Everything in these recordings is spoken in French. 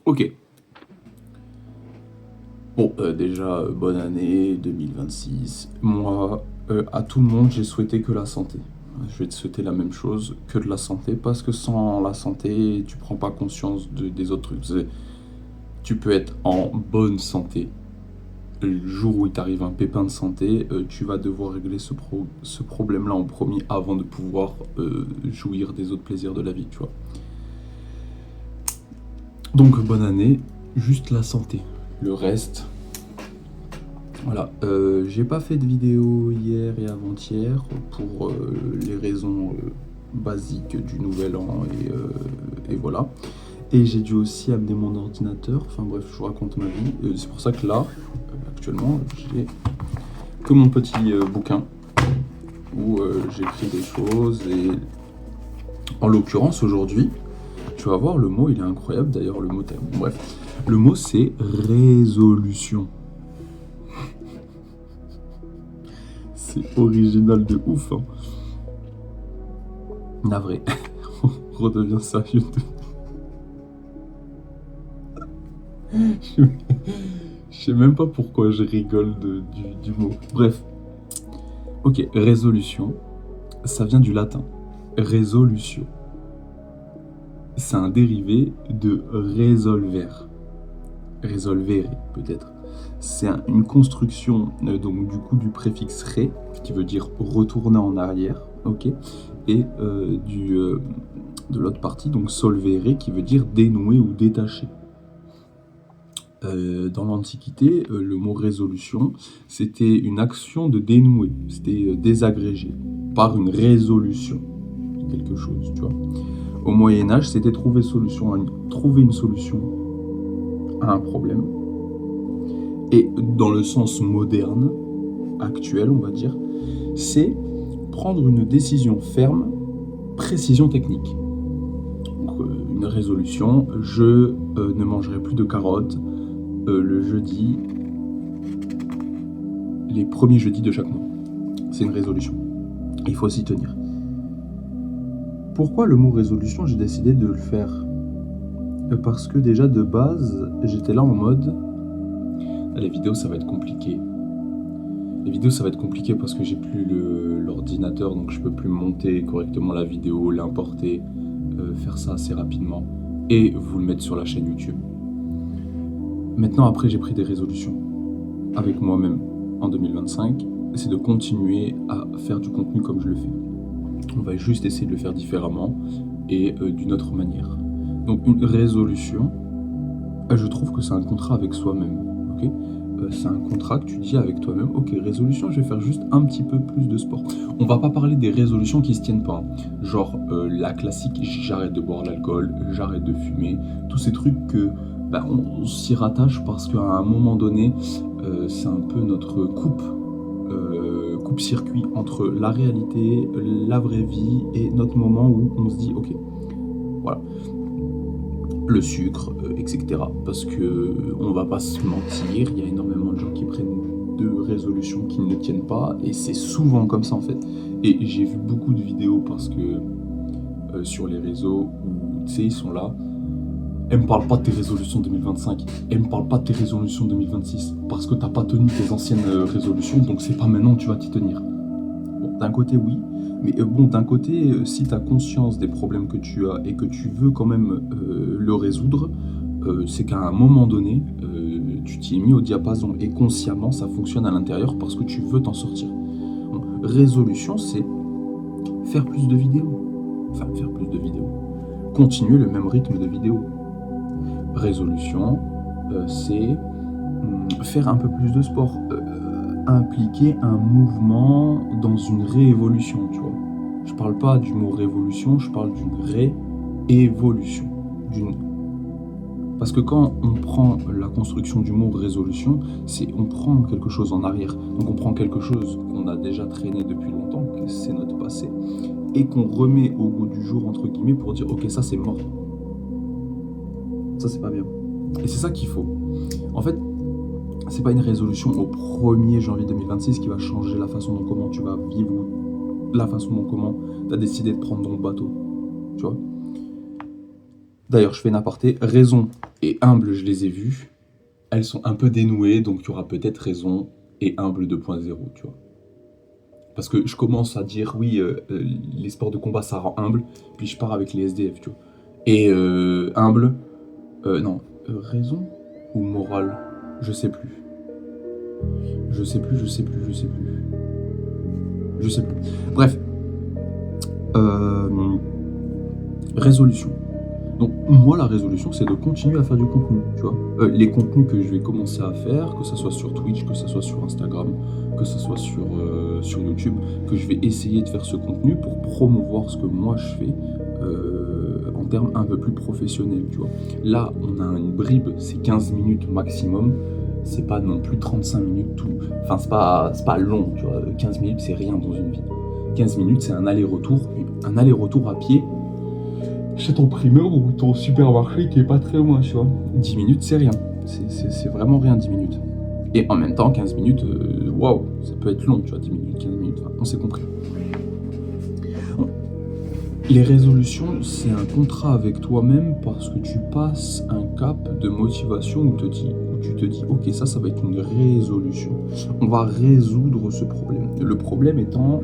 Ok. Bon, déjà, bonne année 2026. Moi, à tout le monde, j'ai souhaité que la santé. Je vais te souhaiter la même chose que de la santé, parce que sans la santé, tu prends pas conscience des autres trucs. Tu peux être en bonne santé. Le jour où il t'arrive un pépin de santé, tu vas devoir régler ce problème-là en premier avant de pouvoir jouir des autres plaisirs de la vie, tu vois. Donc, bonne année, juste la santé. Le reste, voilà, j'ai pas fait de vidéo hier et avant-hier pour les raisons basiques du nouvel an et voilà. Et j'ai dû aussi amener mon ordinateur, enfin bref, je vous raconte ma vie. C'est pour ça que là, actuellement, j'ai que mon petit bouquin où j'écris des choses et en l'occurrence aujourd'hui, tu vas voir, le mot il est incroyable d'ailleurs, le mot, bref, le mot c'est résolution. C'est original de ouf, hein. Navré. On redevient sérieux. Je sais même pas pourquoi je rigole du mot. Bref. Ok, résolution. Ça vient du latin. Résolution. C'est un dérivé de resolver. Resolvere, peut-être. C'est une construction donc du coup du préfixe re, qui veut dire retourner en arrière, ok, et de l'autre partie, donc solvere, qui veut dire dénouer ou détacher. Dans l'Antiquité, le mot résolution, c'était une action de dénouer, c'était désagréger, par une résolution, quelque chose, tu vois. Au Moyen-Âge, c'était trouver une solution à un problème. Et dans le sens moderne, actuel, on va dire, c'est prendre une décision ferme, précision technique. Donc, une résolution, je ne mangerai plus de carottes le jeudi, les premiers jeudis de chaque mois. C'est une résolution. Il faut s'y tenir. Pourquoi le mot résolution, j'ai décidé de le faire? Parce que déjà de base, j'étais là en mode les vidéos ça va être compliqué. Les vidéos ça va être compliqué parce que j'ai plus l'ordinateur, donc je peux plus monter correctement la vidéo, l'importer, faire ça assez rapidement et vous le mettre sur la chaîne YouTube. Maintenant après j'ai pris des résolutions avec moi-même en 2025, c'est de continuer à faire du contenu comme je le fais. On va juste essayer de le faire différemment et d'une autre manière. Donc une résolution, je trouve que c'est un contrat avec soi-même, ok. C'est un contrat que tu dis avec toi-même, ok, résolution, je vais faire juste un petit peu plus de sport. On va pas parler des résolutions qui se tiennent pas, hein. Genre la classique, j'arrête de boire l'alcool, j'arrête de fumer, tous ces trucs que on s'y rattache parce qu'à un moment donné, c'est un peu notre coupe-circuit entre la réalité, la vraie vie et notre moment où on se dit, ok, voilà, le sucre, etc. Parce que on va pas se mentir, il y a énormément de gens qui prennent de résolutions qui ne tiennent pas, et c'est souvent comme ça en fait. Et j'ai vu beaucoup de vidéos parce que sur les réseaux où tu sais ils sont là. Elle me parle pas de tes résolutions 2025, elle me parle pas de tes résolutions 2026, parce que t'as pas tenu tes anciennes résolutions, donc c'est pas maintenant que tu vas t'y tenir. Bon, d'un côté oui, mais bon, d'un côté, si tu as conscience des problèmes que tu as et que tu veux quand même le résoudre, c'est qu'à un moment donné, tu t'y es mis au diapason et consciemment ça fonctionne à l'intérieur parce que tu veux t'en sortir. Bon, résolution, c'est faire plus de vidéos. Enfin, faire plus de vidéos. Continuer le même rythme de vidéos. Résolution, c'est faire un peu plus de sport, impliquer un mouvement dans une réévolution, tu vois. Je parle pas du mot révolution, je parle d'une réévolution. Parce que quand on prend la construction du mot résolution, c'est on prend quelque chose en arrière. Donc on prend quelque chose qu'on a déjà traîné depuis longtemps, que c'est notre passé, et qu'on remet au goût du jour, entre guillemets, pour dire ok, ça c'est mort. Ça c'est pas bien. Et c'est ça qu'il faut. En fait, c'est pas une résolution au 1er janvier 2026 qui va changer la façon dont comment tu vas vivre, ou la façon dont comment tu as décidé de prendre ton bateau. Tu vois? D'ailleurs, je fais une aparté, raison et humble, je les ai vues. Elles sont un peu dénouées, donc il y aura peut-être raison et humble 2.0, tu vois. Parce que je commence à dire, oui, les sports de combat, ça rend humble, puis je pars avec les SDF, tu vois. Et humble, non, raison ou morale, je sais plus. Je sais plus. Bref, résolution. Donc moi, la résolution, c'est de continuer à faire du contenu, tu vois. Les contenus que je vais commencer à faire, que ce soit sur Twitch, que ce soit sur Instagram, que ce soit sur YouTube, que je vais essayer de faire ce contenu pour promouvoir ce que moi je fais en termes un peu plus professionnels, tu vois. Là, on a une bribe, c'est 15 minutes maximum, c'est pas non plus 35 minutes tout. Enfin, c'est pas long, tu vois. 15 minutes, c'est rien dans une vie. 15 minutes, c'est un aller-retour à pied chez ton primeur ou ton supermarché qui est pas très loin, tu vois. 10 minutes, c'est rien. C'est vraiment rien, 10 minutes. Et en même temps, 15 minutes, waouh, ça peut être long, tu vois, 10 minutes, 15 minutes, enfin, on s'est compris. Bon. Les résolutions, c'est un contrat avec toi-même parce que tu passes un cap de motivation où tu te dis, ok, ça va être une résolution. On va résoudre ce problème. Le problème étant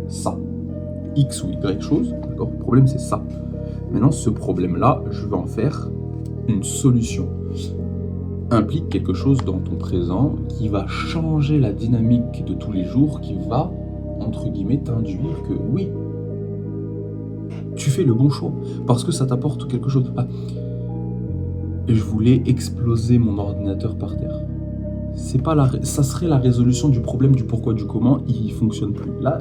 ça. X ou Y chose, d'accord. Le problème, c'est ça. Maintenant, ce problème-là, je vais en faire une solution. Implique quelque chose dans ton présent qui va changer la dynamique de tous les jours, qui va, entre guillemets, t'induire que oui, tu fais le bon choix, parce que ça t'apporte quelque chose. Ah, je voulais exploser mon ordinateur par terre. Ça serait la résolution du problème du pourquoi, du comment, il fonctionne plus. Là,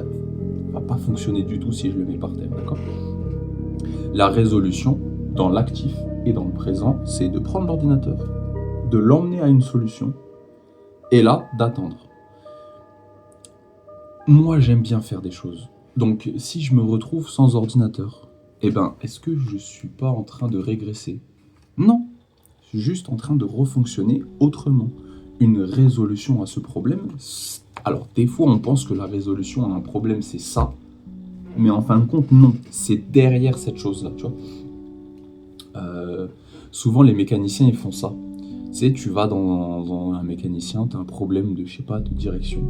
il va pas fonctionner du tout si je le mets par terre, d'accord ? La résolution, dans l'actif et dans le présent, c'est de prendre l'ordinateur, de l'emmener à une solution, et là, d'attendre. Moi, j'aime bien faire des choses. Donc, si je me retrouve sans ordinateur, est-ce que je suis pas en train de régresser ? Non, je suis juste en train de refonctionner autrement. Une résolution à ce problème, alors des fois, on pense que la résolution à un problème, c'est ça, mais en fin de compte, non, c'est derrière cette chose-là, tu vois. Souvent, les mécaniciens, ils font ça. Tu sais, tu vas dans un mécanicien, tu as un problème de direction.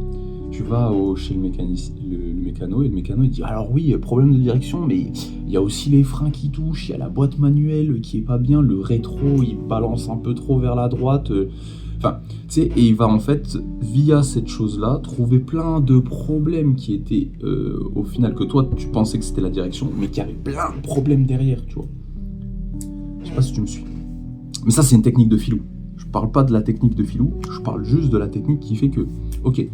Tu vas chez le mécano, et le mécano, il dit, alors oui, problème de direction, mais il y a aussi les freins qui touchent, il y a la boîte manuelle qui est pas bien, le rétro, il balance un peu trop vers la droite. Enfin, tu sais, et il va en fait, via cette chose-là, trouver plein de problèmes qui étaient, au final, que toi, tu pensais que c'était la direction, mais qu'il y avait plein de problèmes derrière, tu vois. Je sais pas si tu me suis. Mais ça, c'est une technique de filou. Je parle pas de la technique de filou, je parle juste de la technique qui fait que, ok,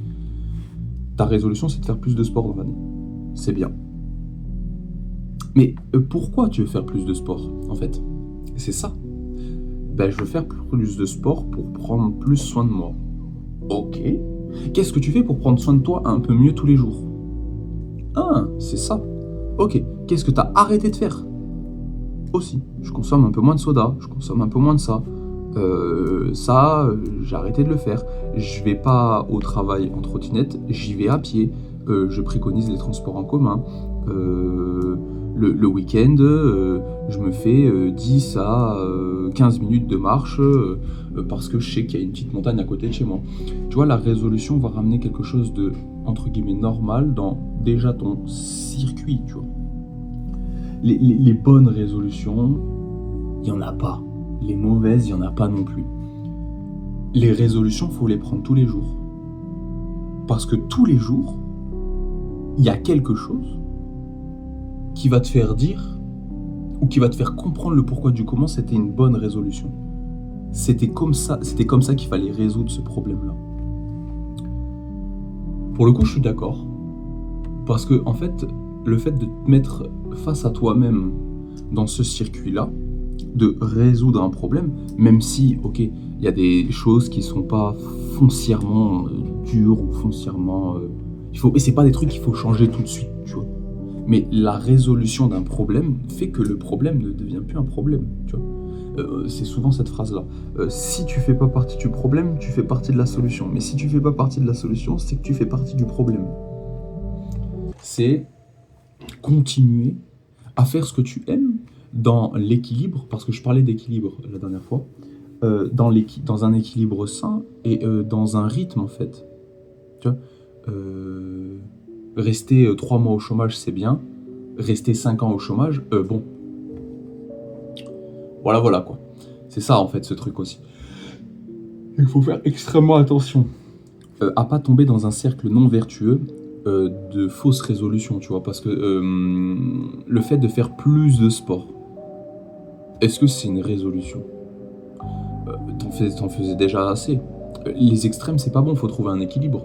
ta résolution, c'est de faire plus de sport dans l'année. C'est bien. Mais pourquoi tu veux faire plus de sport, en fait ? C'est ça. Je veux faire plus de sport pour prendre plus soin de moi. Ok. Qu'est-ce que tu fais pour prendre soin de toi un peu mieux tous les jours ? Ah, c'est ça. Ok. Qu'est-ce que tu as arrêté de faire ? Aussi. Je consomme un peu moins de soda, je consomme un peu moins de ça. J'ai arrêté de le faire. Je vais pas au travail en trottinette, j'y vais à pied. Je préconise les transports en commun. Le week-end, je me fais 10 à 15 minutes de marche parce que je sais qu'il y a une petite montagne à côté de chez moi. Tu vois, la résolution va ramener quelque chose de, entre guillemets, normal dans déjà ton circuit, tu vois. Les bonnes résolutions, il n'y en a pas. Les mauvaises, il n'y en a pas non plus. Les résolutions, il faut les prendre tous les jours. Parce que tous les jours, il y a quelque chose qui va te faire dire ou qui va te faire comprendre le pourquoi du comment c'était une bonne résolution. C'était comme ça qu'il fallait résoudre ce problème-là. Pour le coup, je suis d'accord. Parce que, en fait, le fait de te mettre face à toi-même dans ce circuit-là, de résoudre un problème, même si, ok, il y a des choses qui sont pas foncièrement dures ou foncièrement... et c'est pas des trucs qu'il faut changer tout de suite, tu vois. Mais la résolution d'un problème fait que le problème ne devient plus un problème, tu vois. C'est souvent cette phrase-là. Si tu fais pas partie du problème, tu fais partie de la solution. Mais si tu fais pas partie de la solution, c'est que tu fais partie du problème. C'est continuer à faire ce que tu aimes, dans l'équilibre, parce que je parlais d'équilibre la dernière fois, dans un équilibre sain et dans un rythme en fait. Tu vois, rester 3 mois au chômage, c'est bien. Rester 5 ans au chômage, bon, voilà quoi. C'est ça en fait ce truc aussi. Il faut faire extrêmement attention à pas tomber dans un cercle non vertueux de fausses résolutions, tu vois, parce que le fait de faire plus de sport, est-ce que c'est une résolution? T'en faisais déjà assez. Les extrêmes, c'est pas bon, faut trouver un équilibre.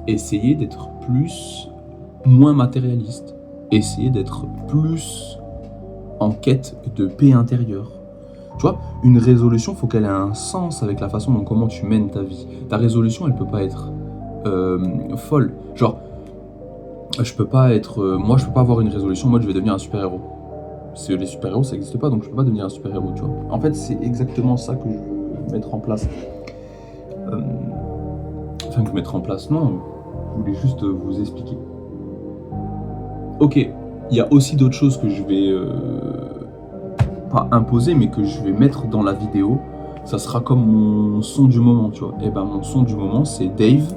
Essayer d'être moins matérialiste. Essayer d'être plus en quête de paix intérieure. Tu vois, une résolution, faut qu'elle ait un sens avec la façon dont comment tu mènes ta vie. Ta résolution, elle peut pas être folle. Genre, je peux pas avoir une résolution en mode je vais devenir un super-héros. Parce que les super-héros, ça n'existe pas, donc je peux pas devenir un super-héros, tu vois. En fait, c'est exactement ça que je veux mettre en place. Enfin, que je mettre en place, non. Je voulais juste vous expliquer. Ok, il y a aussi d'autres choses que je vais pas imposer, mais que je vais mettre dans la vidéo. Ça sera comme mon son du moment, tu vois. Et ben mon son du moment, c'est Dave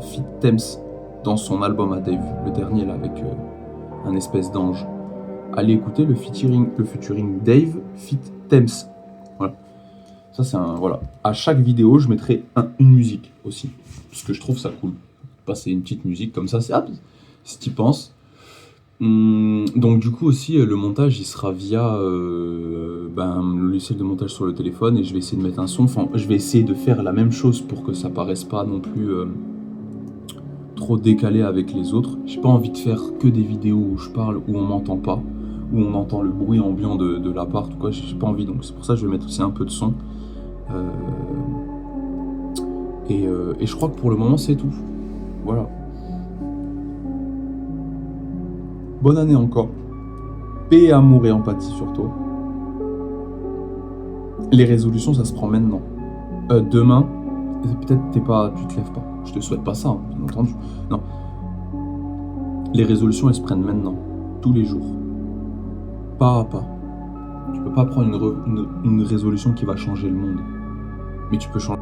feat. Thames dans son album à Dave, le dernier là avec un espèce d'ange. Allez écouter le featuring Dave feat. Thames. Voilà. Ça c'est un voilà. À chaque vidéo, je mettrai une musique aussi, parce que je trouve ça cool. Passer une petite musique comme ça, c'est si t'y penses. Donc du coup aussi le montage il sera via le logiciel de montage sur le téléphone, et je vais essayer de mettre un son, enfin je vais essayer de faire la même chose pour que ça paraisse pas non plus trop décalé avec les autres. J'ai pas envie de faire que des vidéos où je parle, où on m'entend pas, où on entend le bruit ambiant de l'appart ou quoi, j'ai pas envie, donc c'est pour ça que je vais mettre aussi un peu de son. Et je crois que pour le moment c'est tout. Voilà. Bonne année encore. Paix, amour et empathie sur toi. Les résolutions, ça se prend maintenant. Demain, peut-être tu te lèves pas. Je te souhaite pas ça, hein, bien entendu. Non. Les résolutions, elles se prennent maintenant. Tous les jours. Pas à pas. Tu peux pas prendre une résolution qui va changer le monde. Mais tu peux changer